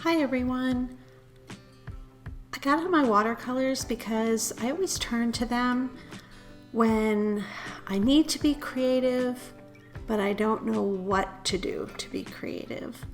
Hi everyone. I got out my watercolors because I always turn to them when I need to be creative, but I don't know what to do to be creative.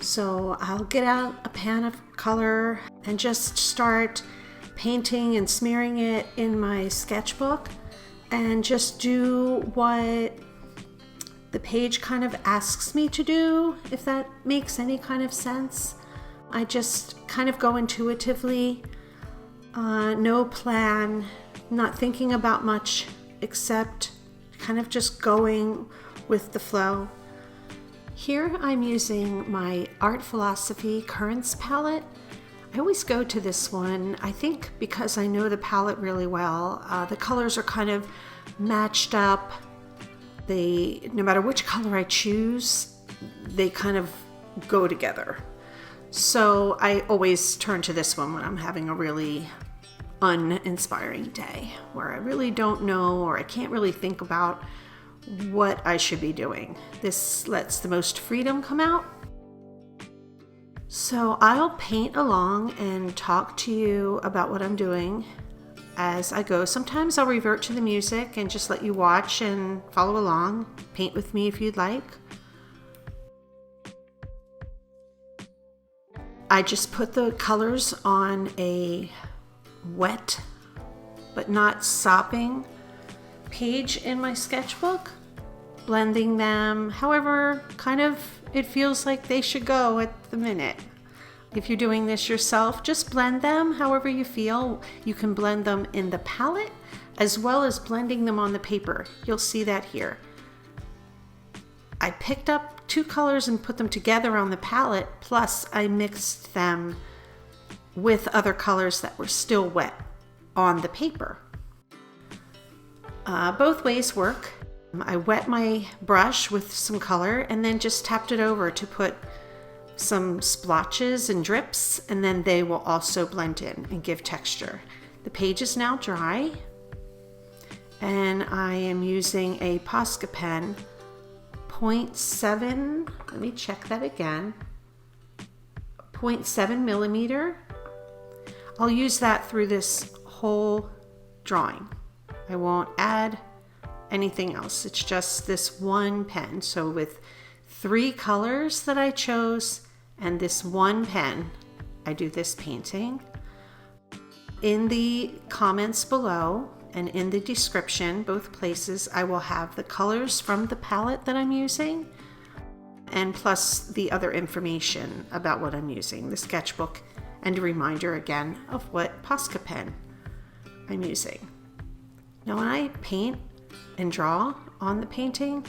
So I'll get out a pan of color and just start painting and smearing it in my sketchbook and just do what the page kind of asks me to do, if that makes any kind of sense. I just kind of go intuitively, no plan, not thinking about much except kind of just going with the flow. Here I'm using my Art Philosophy Currents palette. I always go to this one, I think because I know the palette really well. The colors are kind of matched up. No matter which color I choose, they kind of go together. So I always turn to this one when I'm having a really uninspiring day where I really don't know or I can't really think about what I should be doing. This lets the most freedom come out. So I'll paint along and talk to you about what I'm doing as I go. Sometimes I'll revert to the music and just let you watch and follow along. Paint with me if you'd like. I just put the colors on a wet but not sopping page in my sketchbook, blending them however kind of it feels like they should go at the minute. If you're doing this yourself, just blend them however you feel. You can blend them in the palette as well as blending them on the paper. You'll see that here. I picked up two colors and put them together on the palette, plus I mixed them with other colors that were still wet on the paper. Both ways work. I wet my brush with some color and then just tapped it over to put some splotches and drips, and then they will also blend in and give texture. The page is now dry, and I am using a Posca pen 0.7, let me check that again, 0.7 millimeter. I'll use that through this whole drawing. I won't add anything else. It's just this one pen. So with 3 colors that I chose and this one pen, I do this painting. In the comments below and in the description, both places, I will have the colors from the palette that I'm using and plus the other information about what I'm using, the sketchbook, and a reminder again of what Posca pen I'm using. Now when I paint and draw on the painting,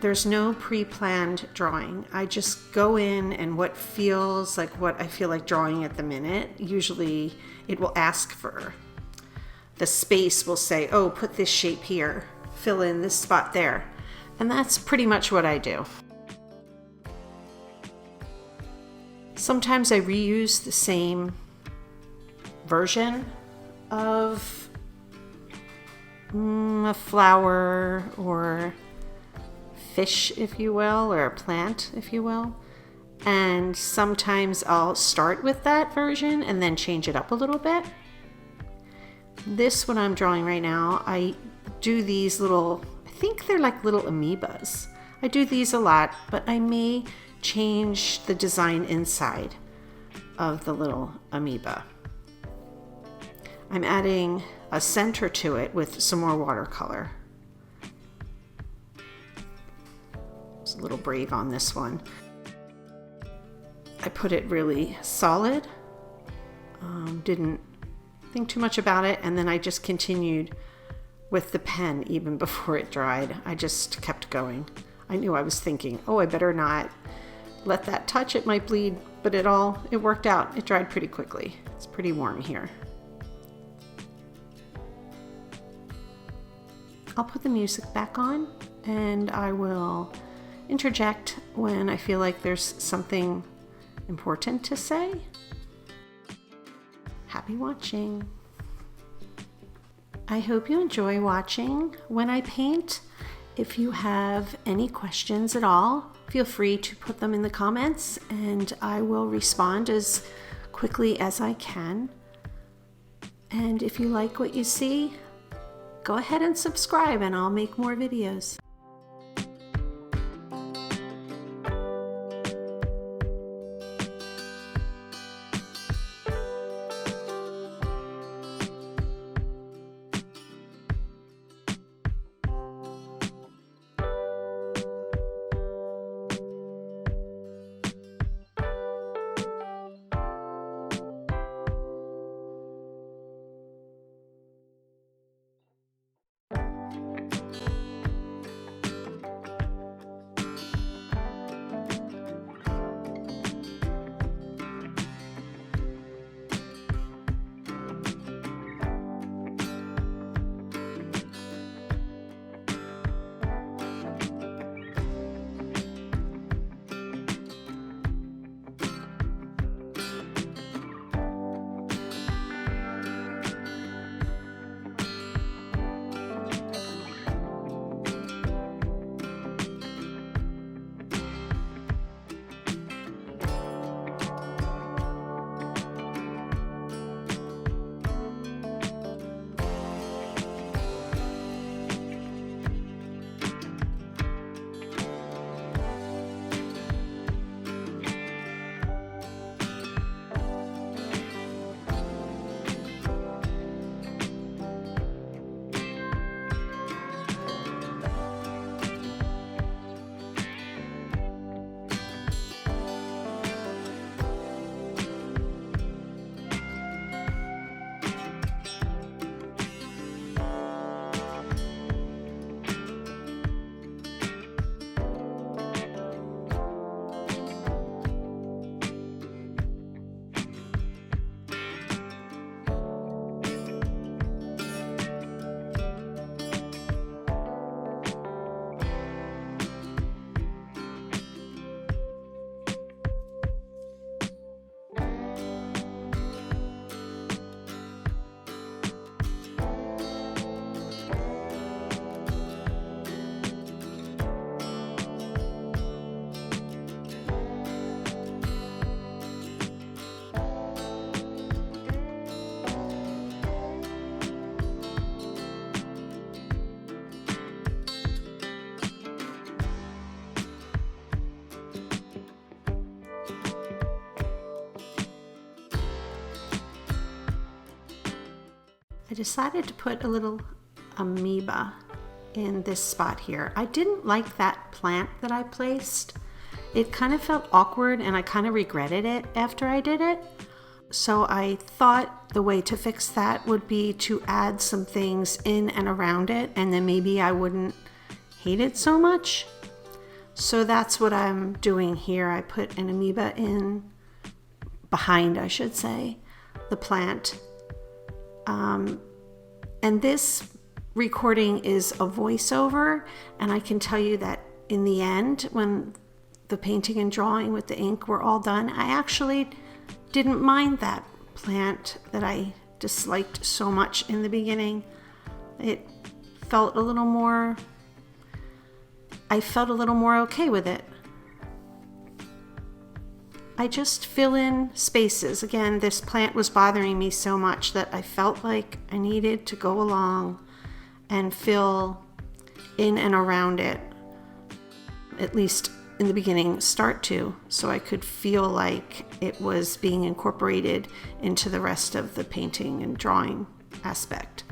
there's no pre-planned drawing. I just go in and what feels like what I feel like drawing at the minute. Usually it will ask for the space, will say, oh, put this shape here, fill in this spot there. And that's pretty much what I do. Sometimes I reuse the same version of a flower or fish, if you will, or a plant, if you will. And sometimes I'll start with that version and then change it up a little bit. This one I'm drawing right now, I do these little, I think they're like little amoebas. I do these a lot, but I may change the design inside of the little amoeba. I'm adding a center to it with some more watercolor. It's a little brave on this one. I put it really solid, didn't think too much about it, and then I just continued with the pen even before it dried. I just kept going. I knew I was thinking, oh, I better not let that touch, it might bleed, but it worked out. It dried pretty quickly. It's pretty warm here. I'll put the music back on and I will interject when I feel like there's something important to say. Happy watching. I hope you enjoy watching when I paint. If you have any questions at all, feel free to put them in the comments and I will respond as quickly as I can. And if you like what you see, go ahead and subscribe and I'll make more videos. I decided to put a little amoeba in this spot here. I didn't like that plant that I placed. It kind of felt awkward and I kind of regretted it after I did it. So I thought the way to fix that would be to add some things in and around it, and then maybe I wouldn't hate it so much. So that's what I'm doing here. I put an amoeba in behind, I should say, the plant. And this recording is a voiceover, and I can tell you that in the end, when the painting and drawing with the ink were all done, I actually didn't mind that plant that I disliked so much in the beginning. It felt a little more, I felt a little more okay with it. I just fill in spaces. Again, this plant was bothering me so much that I felt like I needed to go along and fill in and around it, at least in the beginning, start to, so I could feel like it was being incorporated into the rest of the painting and drawing aspect.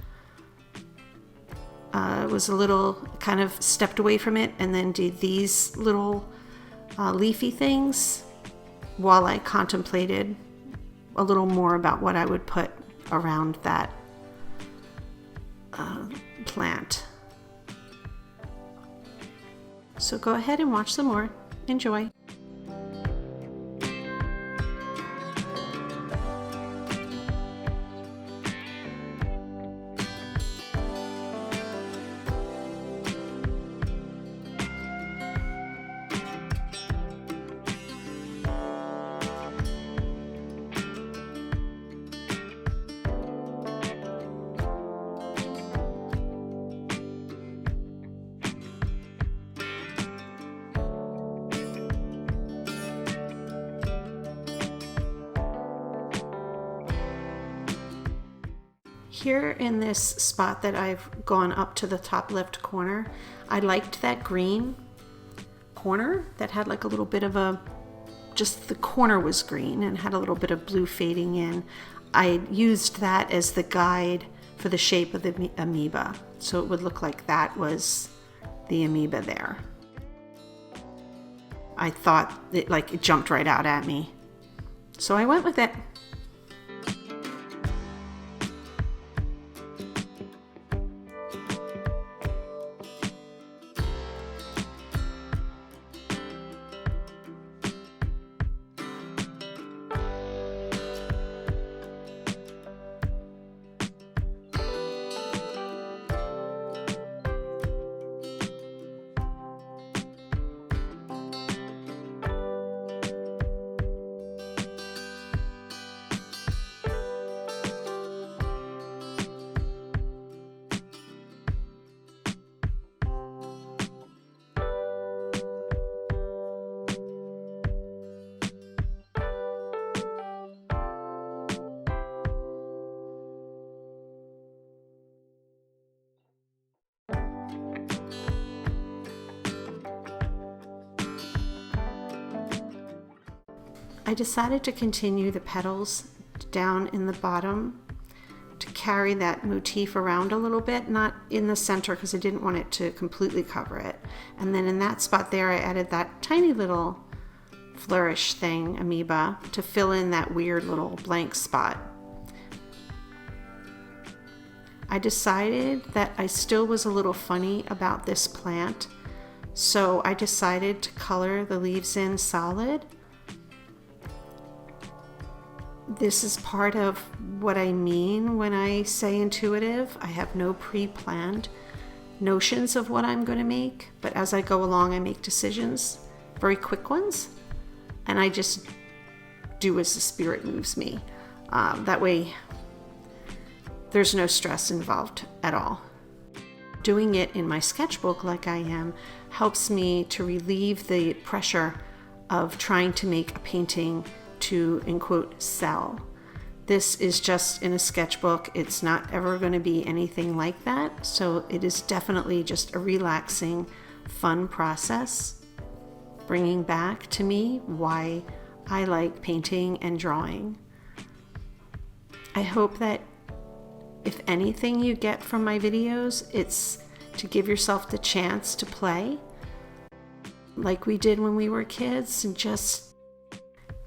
I was a little kind of stepped away from it and then did these little leafy things while I contemplated a little more about what I would put around that plant. So go ahead and watch some more. Enjoy. Here in this spot that I've gone up to the top left corner, I liked that green corner that had like a little bit of a, just the corner was green and had a little bit of blue fading in. I used that as the guide for the shape of the amoeba. So it would look like that was the amoeba there. I thought it jumped right out at me. So I went with it. I decided to continue the petals down in the bottom to carry that motif around a little bit, not in the center because I didn't want it to completely cover it. And then in that spot there, I added that tiny little flourish thing, amoeba, to fill in that weird little blank spot. I decided that I still was a little funny about this plant, so I decided to color the leaves in solid. This is part of what I mean when I say intuitive. I have no pre-planned notions of what I'm going to make, but as I go along, I make decisions, very quick ones, and I just do as the spirit moves me. That way, there's no stress involved at all. Doing it in my sketchbook like I am helps me to relieve the pressure of trying to make a painting to, in quote, sell. This is just in a sketchbook. It's not ever going to be anything like that. So it is definitely just a relaxing, fun process, bringing back to me why I like painting and drawing. I hope that if anything you get from my videos, it's to give yourself the chance to play like we did when we were kids and just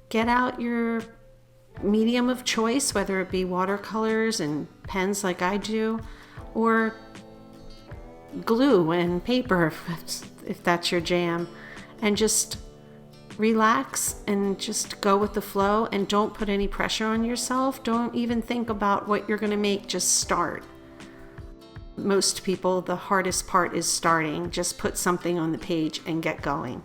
get out your medium of choice, whether it be watercolors and pens like I do, or glue and paper if that's your jam, and just relax and just go with the flow and don't put any pressure on yourself. Don't even think about what you're going to make, just start. Most people, the hardest part is starting. Just put something on the page and get going.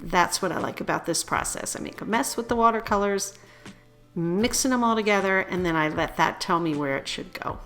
That's what I like about this process. I make a mess with the watercolors, mixing them all together, and then I let that tell me where it should go.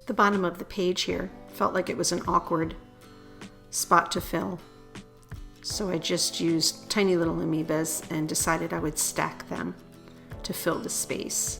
The bottom of the page here felt like it was an awkward spot to fill. So I just used tiny little amoebas and decided I would stack them to fill the space.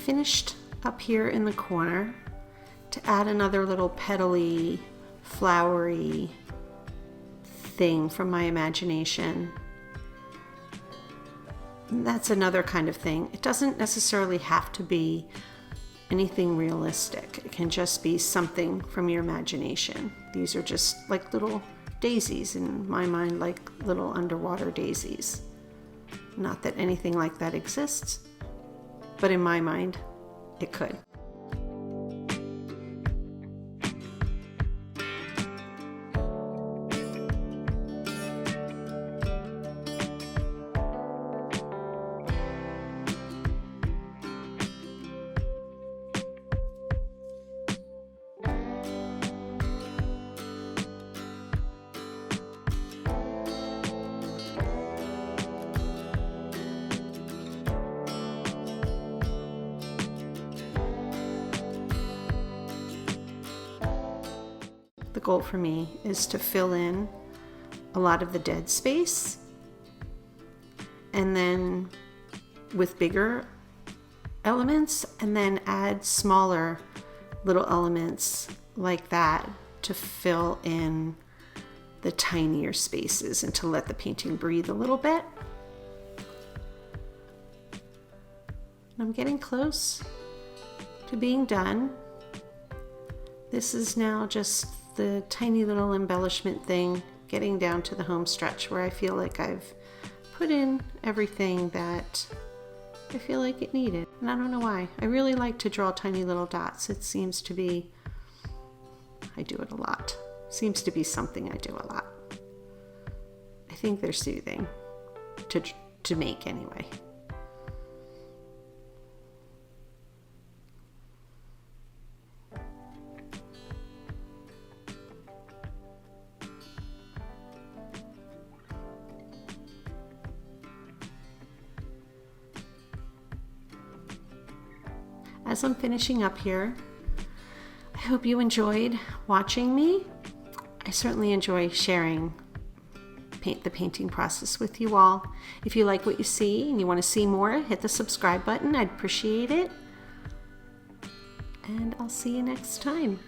finished up here in the corner to add another little petally, flowery thing from my imagination. And that's another kind of thing. It doesn't necessarily have to be anything realistic. It can just be something from your imagination. These are just like little daisies in my mind, like little underwater daisies. Not that anything like that exists, but in my mind, it could. The goal for me is to fill in a lot of the dead space, and then with bigger elements, and then add smaller little elements like that to fill in the tinier spaces and to let the painting breathe a little bit. I'm getting close to being done. This is now just the tiny little embellishment thing, getting down to the home stretch where I feel like I've put in everything that I feel like it needed. And I don't know why. I really like to draw tiny little dots. It seems to be, I do it a lot. Seems to be something I do a lot. I think they're soothing to make anyway. As I'm finishing up here, I hope you enjoyed watching me. I certainly enjoy sharing the painting process with you all. If you like what you see and you want to see more, hit the subscribe button. I'd appreciate it. And I'll see you next time.